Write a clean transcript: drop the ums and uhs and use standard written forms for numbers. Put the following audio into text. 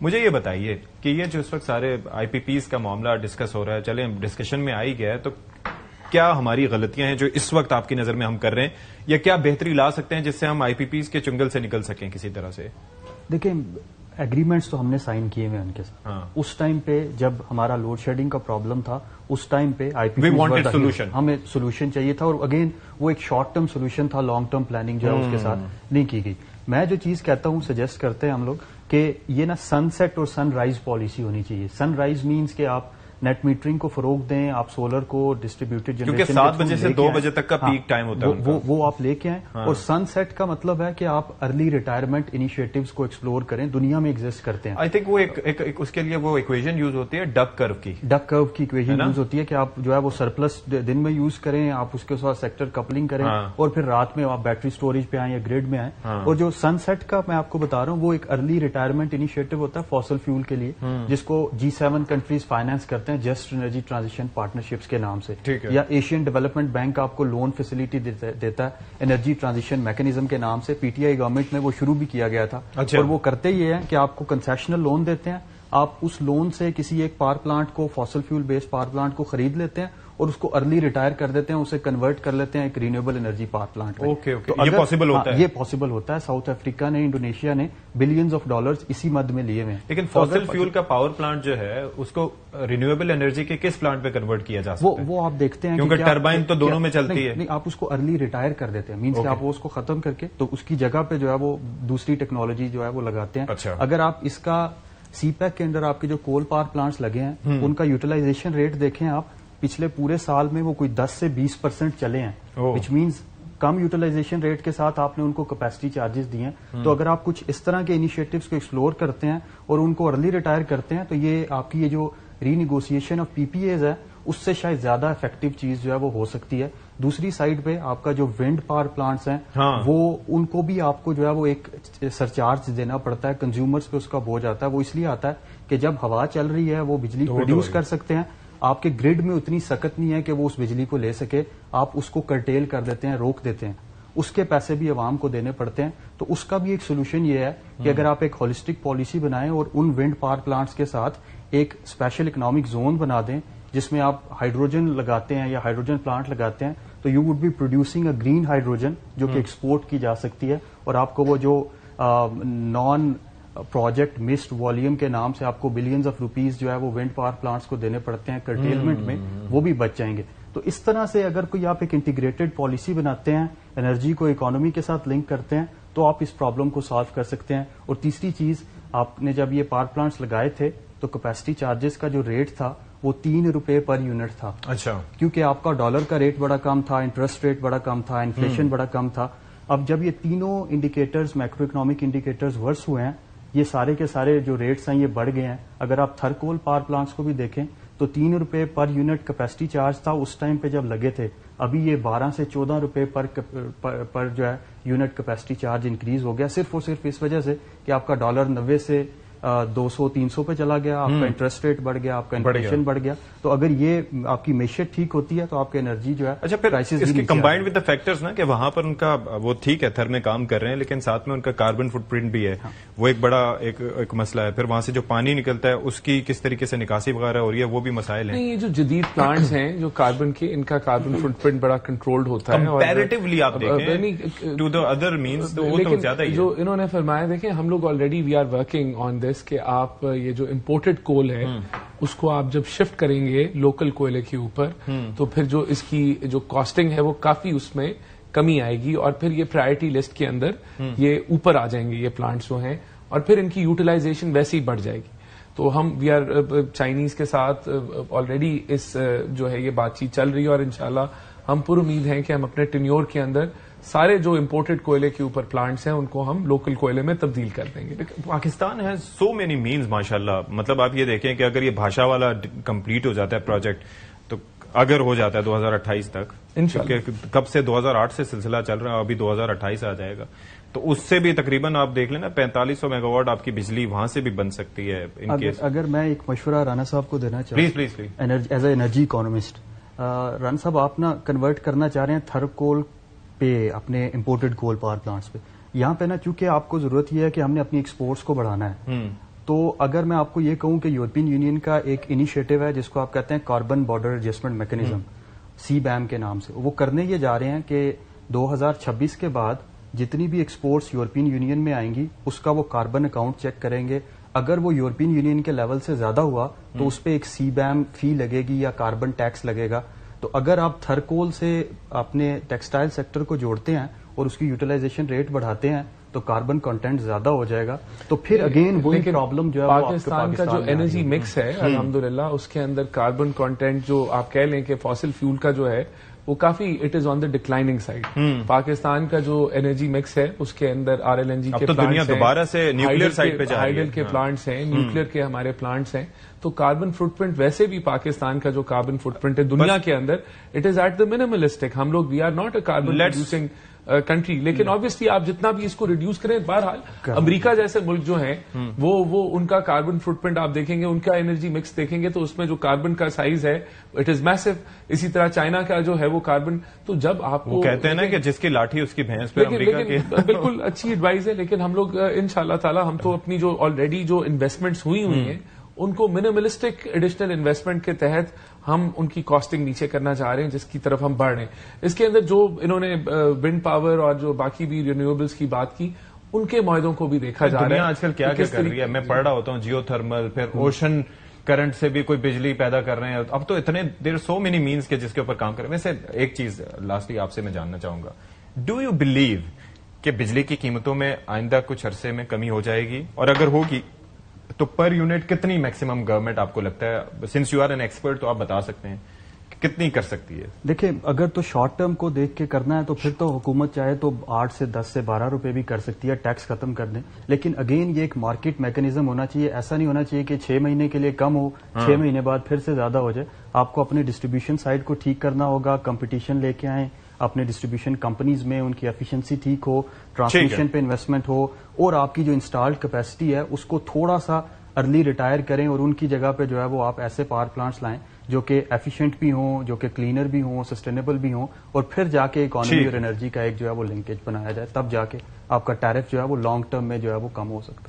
مجھے یہ بتائیے کہ یہ جو اس وقت سارے آئی پی پیز کا معاملہ ڈسکس ہو رہا ہے، چلیں ڈسکشن میں آئی گیا ہے، تو کیا ہماری غلطیاں ہیں جو اس وقت آپ کی نظر میں ہم کر رہے ہیں، یا کیا بہتری لا سکتے ہیں جس سے ہم آئی پی پیز کے چنگل سے نکل سکیں کسی طرح سے؟ دیکھیں ایگریمنٹس تو ہم نے سائن کیے ہوئے ان کے ساتھ. اس ٹائم پہ جب ہمارا لوڈ شیڈنگ کا پرابلم تھا اس ٹائم پہ آئی پی ہمیں سولوشن چاہیے تھا، اور اگین وہ ایک شارٹ ٹرم سولوشن تھا، لانگ ٹرم پلاننگ جو ہے اس کے ساتھ نہیں کی گئی. میں جو چیز کہتا ہوں سجیسٹ کرتے ہیں ہم لوگ کہ یہ نا سن سیٹ اور سن رائز پالیسی ہونی چاہیے. سن رائز مینس کہ آپ نیٹ میٹرنگ کو فروغ دیں، آپ سولر کو ڈسٹریبیوٹیڈ جنریشن، کیونکہ 7 بجے سے 2 بجے تک کا پیک ٹائم ہوتا ہے وہ آپ لے کے آئیں. اور سن سیٹ کا مطلب ہے کہ آپ ارلی ریٹائرمنٹ انیشیٹوز کو ایکسپلور کریں، دنیا میں ایگزسٹ کرتے ہیں. آئی تھنک وہ اس کے لیے وہ ایکویژن یوز ہوتی ہے ڈک کرو کی، ڈک کرو کی ایکویژن یوز ہوتی ہے کہ آپ جو ہے وہ سرپلس دن میں یوز کریں، آپ اس کے ساتھ سیکٹر کپلنگ کریں، اور پھر رات میں آپ بیٹری سٹوریج پہ آئیں یا گریڈ میں آئیں. اور جو سن سیٹ کا میں آپ کو بتا رہا ہوں وہ ایک ارلی ریٹائرمنٹ انیشیٹو ہوتا ہے فاسل فیول کے لیے، جس کو G7 کنٹریز فائنانس کرتے ہیں جسٹ انرجی ٹرانزیشن پارٹنرشپس کے نام سے، یا ایشین ڈیولپمنٹ بینک آپ کو لون فیسلٹی دیتا ہے انرجی ٹرانزیشن میکینزم کے نام سے. پی ٹی آئی گورنمنٹ میں وہ شروع بھی کیا گیا تھا. اور وہ کرتے یہ ہیں کہ آپ کو کنسیشنل لون دیتے ہیں، آپ اس لون سے کسی ایک پاور پلانٹ کو، fossil fuel based power plant کو خرید لیتے ہیں اور اس کو ارلی ریٹائر کر دیتے ہیں، اسے کنورٹ کر لیتے ہیں ایک رینیویبل انرجی پاور پلانٹ میں. یہ پاسبل ہوتا ہے؟ یہ پاسبل ہوتا ہے. ساؤتھ افریقہ نے، انڈونیشیا نے بلینز آف ڈالرز اسی مد میں لیے ہوئے ہیں. لیکن فاسل فیول کا پاور پلانٹ جو ہے اس کو رینیویبل انرجی کے کس پلانٹ پہ کنورٹ کیا جا سکتا ہے؟ وہ آپ دیکھتے ہیں کیونکہ ٹربائن تو دونوں میں چلتی ہے. نہیں، آپ اس کو ارلی ریٹائر کر دیتے ہیں، مینس کہ آپ اس کو ختم کر کے تو اس کی جگہ پہ جو ہے وہ دوسری ٹیکنالوجی جو ہے وہ لگاتے ہیں. اگر آپ اس کا سی پیک کے اندر آپ کے جو کول پاور پلانٹس لگے ہیں ان کا یوٹیلائزیشن ریٹ دیکھیں آپ، پچھلے پورے سال میں وہ کوئی 10 سے 20% چلے ہیں، وچ مینز کم یوٹیلائزیشن ریٹ کے ساتھ آپ نے ان کو کیپیسٹی چارجز دیے ہیں. تو اگر آپ کچھ اس طرح کے انیشیٹوز کو ایکسپلور کرتے ہیں اور ان کو ارلی ریٹائر کرتے ہیں تو یہ آپ کی یہ جو renegotiation of P P As ہے اس سے شاید زیادہ افیکٹو چیز جو ہے وہ ہو سکتی ہے. دوسری سائڈ پہ آپ کا جو ونڈ پاور پلانٹس ہیں وہ ان کو بھی آپ کو جو ہے وہ ایک سرچارج دینا پڑتا ہے، کنزیومرز پہ اس کا بوجھ آتا ہے. وہ اس لیے آتا ہے کہ جب ہوا چل رہی ہے وہ بجلی پروڈیوس کر سکتے ہیں، آپ کے گریڈ میں اتنی سخت نہیں ہے کہ وہ اس بجلی کو لے سکے، آپ اس کو کرٹیل کر دیتے ہیں، روک دیتے ہیں، اس کے پیسے بھی عوام کو دینے پڑتے ہیں. تو اس کا بھی ایک سولوشن یہ ہے کہ اگر آپ ایک ہولسٹک پالیسی بنائیں اور ان ونڈ پاور پلانٹس کے ساتھ ایک اسپیشل اکنامک زون بنا دیں جس میں آپ ہائیڈروجن لگاتے ہیں یا ہائیڈروجن پلانٹ لگاتے ہیں، تو you would be producing a green hydrogen جو کہ ایکسپورٹ کی جا سکتی ہے، اور آپ کو وہ جو نان پروجیکٹ مسڈ والیوم کے نام سے آپ کو بلینز آف روپیز جو ہے وہ ونڈ پاور پلانٹس کو دینے پڑتے ہیں کرٹیلمنٹ میں، وہ بھی بچ جائیں گے. تو اس طرح سے اگر کوئی آپ ایک انٹیگریٹڈ پالیسی بناتے ہیں، انرجی کو اکانومی کے ساتھ لنک کرتے ہیں، تو آپ اس پرابلم کو سالو کر سکتے ہیں. اور تیسری چیز، آپ نے جب یہ پاور پلانٹس لگائے تھے تو کیپیسٹی چارجز کا جو ریٹ تھا وہ 3 روپے پر یونٹ تھا. اچھا. کیونکہ آپ کا ڈالر کا ریٹ بڑا کم تھا، انٹرسٹ ریٹ بڑا کم تھا، انفلیشن بڑا کم تھا. اب جب یہ تینوں انڈیکیٹرز، میکرو اکنامک انڈیکیٹرز ورس ہوئے ہیں، یہ سارے کے سارے جو ریٹس ہیں یہ بڑھ گئے ہیں. اگر آپ تھرکول پاور پلانٹس کو بھی دیکھیں تو 3 روپے پر یونٹ کیپیسٹی چارج تھا اس ٹائم پہ جب لگے تھے. ابھی یہ 12 سے 14 روپے پر جو ہے یونٹ کیپیسٹی چارج انکریز ہو گیا، صرف اور صرف اس وجہ سے کہ آپ کا ڈالر 90 سے 200-300 پہ چلا گیا، آپ کا انٹرسٹ ریٹ بڑھ گیا، آپ کا انفلیشن بڑھ گیا. تو اگر یہ آپ کی معیشت ٹھیک ہوتی ہے تو آپ کی انرجی جو ہے اچھا پھر اس کی کمبائنڈ ود دا فیکٹرز نا کہ وہاں پر ان کا وہ ٹھیک ہے تھر میں کام کر رہے ہیں لیکن ساتھ میں ان کا کاربن فٹ پرنٹ بھی ہے، وہ ایک بڑا ایک مسئلہ ہے. پھر وہاں سے جو پانی نکلتا ہے اس کی کس طریقے سے نکاسی وغیرہ ہو رہی ہے، وہ بھی مسائل ہیں. یہ جو جدید پلانٹس ہیں جو کاربن کے، ان کا کاربن فٹ پرنٹ بڑا کنٹرولڈ ہوتا ہے کمپیریٹیولی. آپ دیکھیں ٹو دا ادر مینس وہ تو زیادہ ہی جو انہوں نے فرمایا. دیکھیں ہم لوگ already we are working on this کہ آپ یہ جو امپورٹڈ کول ہے اس کو آپ جب شفٹ کریں گے لوکل کوئلے کے اوپر تو پھر جو اس کی جو کاسٹنگ ہے وہ کافی اس میں کمی آئے گی، اور پھر یہ پرائرٹی لسٹ کے اندر یہ اوپر آ جائیں گے یہ پلانٹس جو ہیں، اور پھر ان کی یوٹیلائزیشن ویسے ہی بڑھ جائے گی. تو ہم وی آر چائنیز کے ساتھ آلریڈی اس جو ہے یہ بات چیت چل رہی ہے، اور انشاءاللہ ہم پر امید ہیں کہ ہم اپنے ٹینیور کے اندر سارے جو امپورٹڈ کوئلے کے اوپر پلانٹس ہیں ان کو ہم لوکل کوئلے میں تبدیل کر دیں گے. پاکستان ہے سو مینی مینز ماشاءاللہ. مطلب آپ یہ دیکھیں کہ اگر یہ بھاشا والا کمپلیٹ ہو جاتا ہے پروجیکٹ، تو اگر ہو جاتا ہے 2028 تک، کب سے 2008 سے سلسلہ چل رہا ہے، ابھی 2028 آ جائے گا، تو اس سے بھی تقریباً آپ دیکھ لیں نا 4500 میگا واٹ آپ کی بجلی وہاں سے بھی بن سکتی ہے. اگر میں ایک مشورہ رانا صاحب کو دینا چاہوں please as a energy economist, Rana صاحب آپ نا کنورٹ کرنا چاہ رہے ہیں تھر کول پہ اپنے امپورٹڈ کول پاور پلانٹس پہ. یہاں پہ نا چونکہ آپ کو ضرورت یہ ہے کہ ہم نے اپنی ایکسپورٹس کو بڑھانا ہے، تو اگر میں آپ کو یہ کہوں کہ یورپین یونین کا ایک انیشیٹو ہے جس کو آپ کہتے ہیں carbon border adjustment mechanism, CBAM کے نام سے، وہ کرنے یہ جا رہے ہیں کہ 2026 کے بعد جتنی بھی ایکسپورٹس یورپین یونین میں آئیں گی اس کا وہ کاربن اکاؤنٹ چیک کریں گے. اگر وہ یورپین یونین کے لیول سے زیادہ ہوا تو اس پہ ایک CBAM فی لگے گی یا کاربن ٹیکس لگے گا. تو اگر آپ تھرکول سے اپنے ٹیکسٹائل سیکٹر کو جوڑتے ہیں اور اس کی یوٹیلائزیشن ریٹ بڑھاتے ہیں تو کاربن کنٹینٹ زیادہ ہو جائے گا. تو پھر اگین وہی پرابلم جو ہے پاکستان کا جو انرجی مکس ہے الحمدللہ اس کے اندر کاربن کنٹینٹ جو آپ کہہ لیں کہ فاسل فیول کا جو ہے وہ کافی it is on the declining side. Pakistan کا جو انرجی مکس ہے اس کے اندر RLNG کے پلانٹس ہیں، دوبارہ سے نیوکلیر سائڈ پہ جا رہی ہے، ہائیڈل کے پلانٹس ہیں، نیوکلیر کے ہمارے پلانٹس ہیں. تو کاربن فٹ پرنٹ ویسے بھی پاکستان کا جو کاربن فٹ پرنٹ ہے دنیا کے اندر it is at the minimalistic. ہم لوگ we are not a carbon reducing country, لیکن آبویسلی آپ جتنا بھی اس کو ریڈیوس کریں، بہرحال امریکہ جیسے ملک جو ہیں وہ ان کا کاربن فٹ پرنٹ آپ دیکھیں گے، ان کا انرجی مکس دیکھیں گے تو اس میں جو کاربن کا سائز ہے اٹ از میسو. اسی طرح چائنا کا جو ہے وہ کاربن، تو جب آپ کو کہتے ہیں نا کہ جس کی لاٹھی اس کی بھینس پہ امریکہ کی بالکل اچھی ایڈوائز ہے. لیکن ہم لوگ انشاءاللہ تعالی ہم تو اپنی جو آلریڈی جو انویسٹمنٹس ہوئی ہیں ان کو منیملسٹک ایڈیشنل انویسٹمنٹ کے تحت ہم ان کی کاسٹنگ نیچے کرنا چاہ رہے ہیں، جس کی طرف ہم بڑھ رہے ہیں. اس کے اندر جو انہوں نے ونڈ پاور اور جو باقی بھی رینیویبلس کی بات کی ان کے معاہدوں کو بھی دیکھا جا رہا ہے. آج کل کیا کر رہی ہے، میں پڑھ رہا ہوتا ہوں جیو تھرمل، پھر اوشن کرنٹ سے بھی کوئی بجلی پیدا کر رہے ہیں. اب تو اتنے دیر سو مینی مینس کے جس کے اوپر کام کر رہے ہیں. ویسے ایک چیز لاسٹلی آپ سے میں جاننا چاہوں گا، ڈو یو بلیو کہ بجلی کی قیمتوں میں آئندہ کچھ عرصے میں کمی ہو جائے گی، اور اگر ہوگی تو پر یونٹ کتنی میکسیمم گورنمنٹ آپ کو لگتا ہے، since you are an expert تو آپ بتا سکتے ہیں کتنی کر سکتی ہے؟ دیکھیں اگر تو شارٹ ٹرم کو دیکھ کے کرنا ہے تو پھر تو حکومت چاہے تو 8 سے 10 سے 12 روپے بھی کر سکتی ہے، ٹیکس ختم کر دیں. لیکن اگین یہ ایک مارکیٹ میکینزم ہونا چاہیے. ایسا نہیں ہونا چاہیے کہ 6 مہینے کے لیے کم ہو، 6 مہینے بعد پھر سے زیادہ ہو جائے. آپ کو اپنے ڈسٹریبیوشن سائڈ کو ٹھیک کرنا ہوگا، کمپٹیشن لے کے آئیں اپنے ڈسٹریبیوشن کمپنیز میں، ان کی ایفیشنسی ٹھیک ہو، ٹرانسمیشن پہ انویسٹمنٹ ہو، اور آپ کی جو انسٹالڈ کیپیسٹی ہے اس کو تھوڑا سا ارلی ریٹائر کریں اور ان کی جگہ پہ جو ہے وہ آپ ایسے پاور پلانٹس لائیں جو کہ ایفیشینٹ بھی ہوں، جو کہ کلینر بھی ہوں، سسٹینیبل بھی ہوں، اور پھر جا کے اکانومی اور انرجی کا ایک جو ہے وہ لنکیج بنایا جائے. تب جا کے آپ کا ٹیرف جو ہے وہ لانگ ٹرم میں جو ہے وہ کم ہو سکتا ہے.